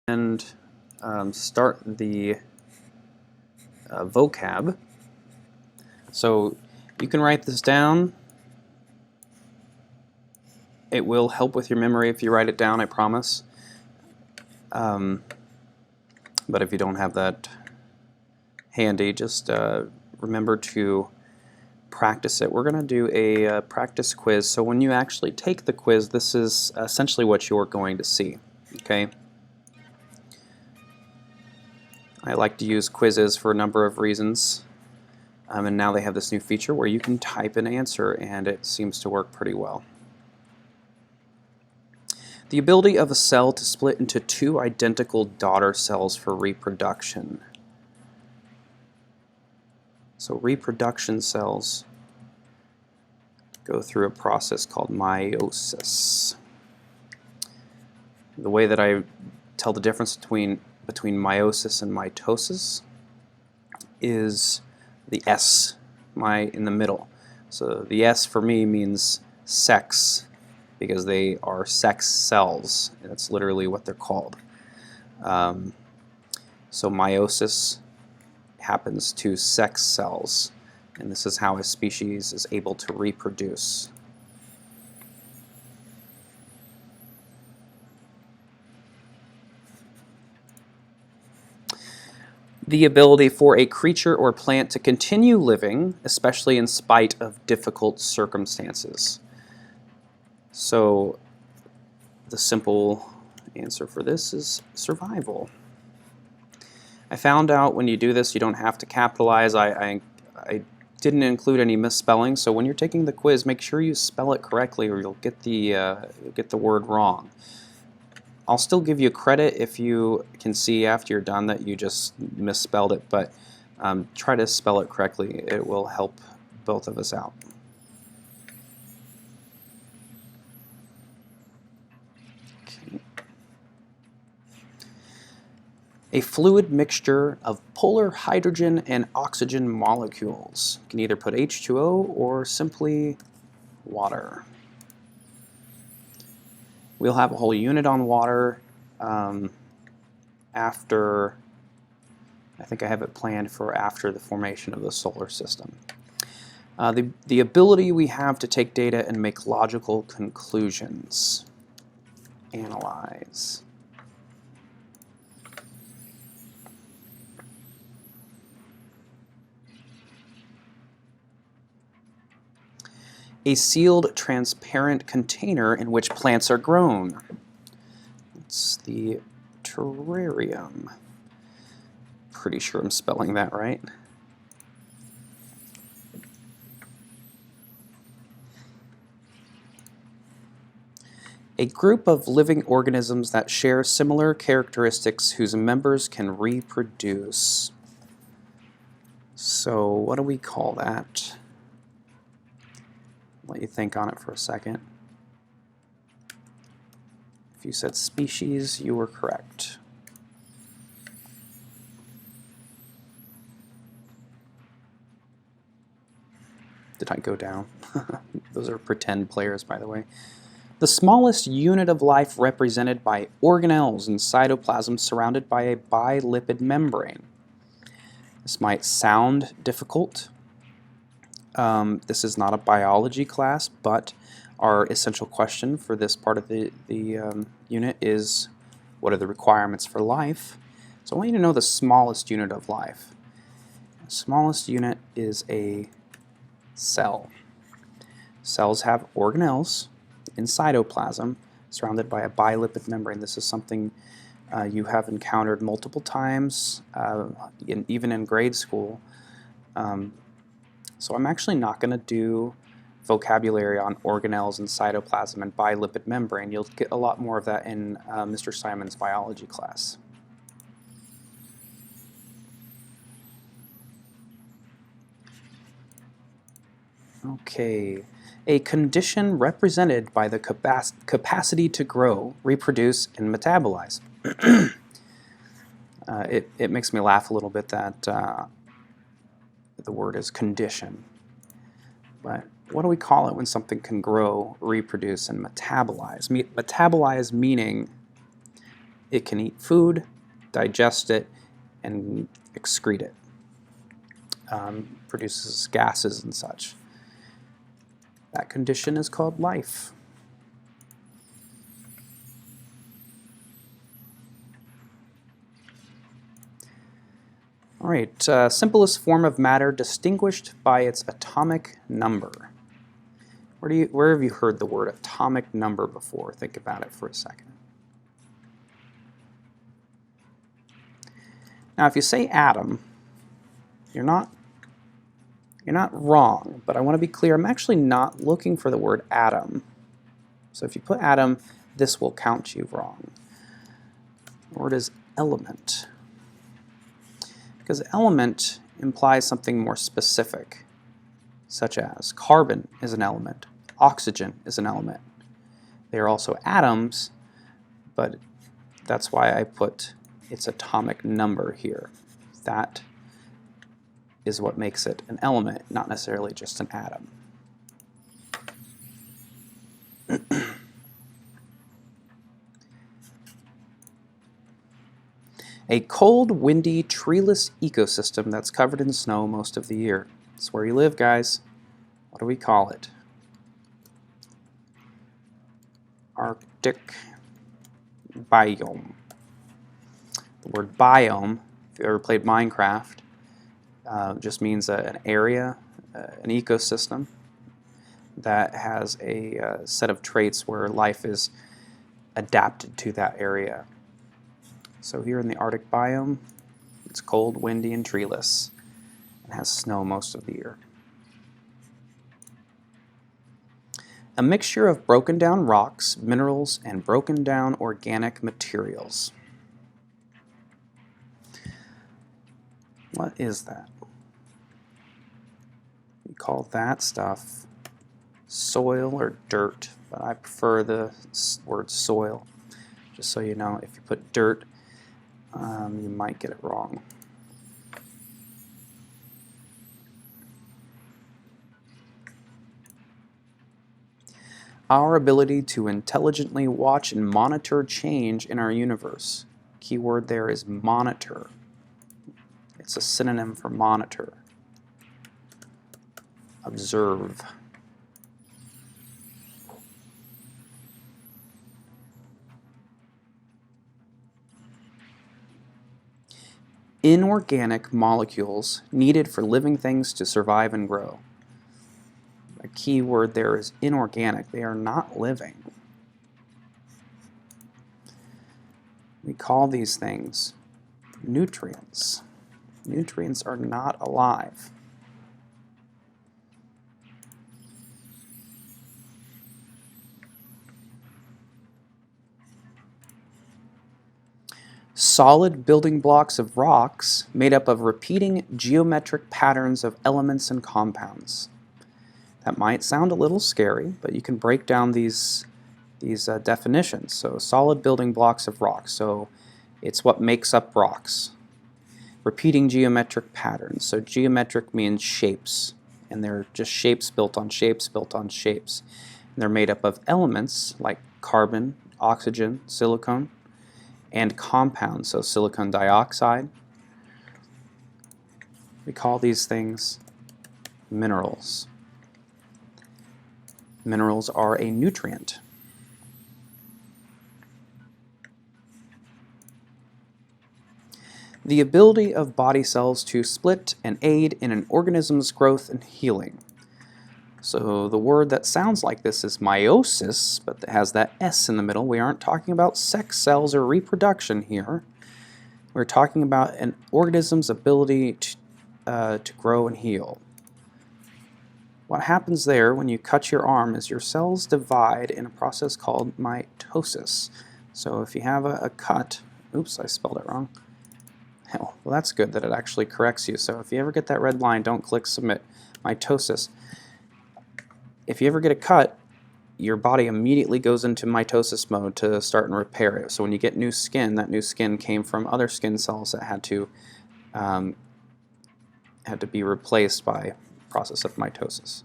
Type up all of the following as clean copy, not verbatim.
and start the vocab. So you can write this down. It will help with your memory if you write it down, I promise. But if you don't have that handy, just remember to practice it. We're going to do a practice quiz. So when you actually take the quiz, this is essentially what you're going to see. Okay. I like to use quizzes for a number of reasons. And now they have this new feature where you can type an answer, and it seems to work pretty well. The ability of a cell to split into two identical daughter cells for reproduction. So reproduction cells go through a process called meiosis. The way that I tell the difference between meiosis and mitosis is the S in the middle. So the S for me means sex, because they are sex cells. That's literally what they're called. So meiosis happens to sex cells, and this is how a species is able to reproduce. The ability for a creature or plant to continue living, especially in spite of difficult circumstances. So the simple answer for this is survival. I found out when you do this, you don't have to capitalize. I didn't include any misspelling, so when you're taking the quiz, make sure you spell it correctly, or you'll get the word wrong. I'll still give you credit if you can see after you're done that you just misspelled it, but try to spell it correctly. It will help both of us out. Okay. A fluid mixture of polar hydrogen and oxygen molecules. You can either put H2O or simply water. We'll have a whole unit on water after, I think I have it planned for after the formation of the solar system. The ability we have to take data and make logical conclusions. Analyze. A sealed, transparent container in which plants are grown. It's the terrarium. Pretty sure I'm spelling that right. A group of living organisms that share similar characteristics whose members can reproduce. So what do we call that? Let you think on it for a second. If you said species, you were correct. Did I go down? Those are pretend players, by the way. The smallest unit of life represented by organelles in cytoplasm surrounded by a bilipid membrane. This might sound difficult. This is not a biology class, but our essential question for this part of the unit is, what are the requirements for life? So I want you to know the smallest unit of life. The smallest unit is a cell. Cells have organelles in cytoplasm surrounded by a bilipid membrane. This is something you have encountered multiple times, even in grade school. So I'm actually not going to do vocabulary on organelles and cytoplasm and bilipid membrane. You'll get a lot more of that in Mr. Simon's biology class. Okay, a condition represented by the capacity to grow, reproduce, and metabolize. It makes me laugh a little bit that the word is condition. But what do we call it when something can grow, reproduce, and metabolize? Metabolize meaning It can eat food, digest it, and excrete it. Produces gases and such. That condition is called life. All right, simplest form of matter distinguished by its atomic number. Where have you heard the word atomic number before? Think about it for a second. Now, if you say atom, you're not wrong, but I want to be clear, I'm actually not looking for the word atom. So if you put atom, this will count you wrong. The word is element. Because element implies something more specific, such as carbon is an element, oxygen is an element. They are also atoms, but that's why I put its atomic number here. That is what makes it an element, not necessarily just an atom. A cold, windy, treeless ecosystem that's covered in snow most of the year. It's where you live, guys. What do we call it? Arctic biome. The word biome, if you ever played Minecraft, just means an area, an ecosystem that has a set of traits where life is adapted to that area. So here in the Arctic biome, it's cold, windy, and treeless. It has snow most of the year. A mixture of broken down rocks, minerals, and broken down organic materials. What is that? We call that stuff soil or dirt, but I prefer the word soil. Just so you know, if you put dirt, you might get it wrong. Our ability to intelligently watch and monitor change in our universe. Keyword there is monitor. It's a synonym for monitor. Observe. Inorganic molecules needed for living things to survive and grow. A key word there is inorganic. They are not living. We call these things nutrients. Nutrients are not alive. Solid building blocks of rocks made up of repeating geometric patterns of elements and compounds. That might sound a little scary, but you can break down these definitions. So solid building blocks of rocks. So it's what makes up rocks. Repeating geometric patterns. So geometric means shapes, and they're just shapes built on shapes built on shapes. And they're made up of elements like carbon, oxygen, silicon, and compounds, so silicon dioxide. We call these things minerals. Minerals are a nutrient. The ability of body cells to split and aid in an organism's growth and healing. So the word that sounds like this is meiosis, but it has that S in the middle. We aren't talking about sex cells or reproduction here. We're talking about an organism's ability to grow and heal. What happens there when you cut your arm is your cells divide in a process called mitosis. So if you have a cut, oops, I spelled it wrong. Well, that's good that it actually corrects you. So if you ever get that red line, don't click submit. Mitosis. If you ever get a cut, your body immediately goes into mitosis mode to start and repair it. So when you get new skin, that new skin came from other skin cells that had to be replaced by the process of mitosis.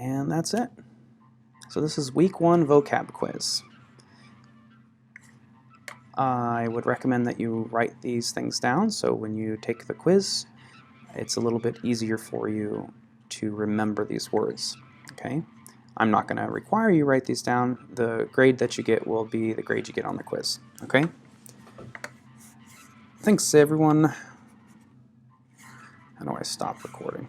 And that's it. So this is week 1 vocab quiz. I would recommend that you write these things down so when you take the quiz, it's a little bit easier for you to remember these words. Okay? I'm not going to require you write these down. The grade that you get will be the grade you get on the quiz. Okay? Thanks, everyone. How do I stop recording?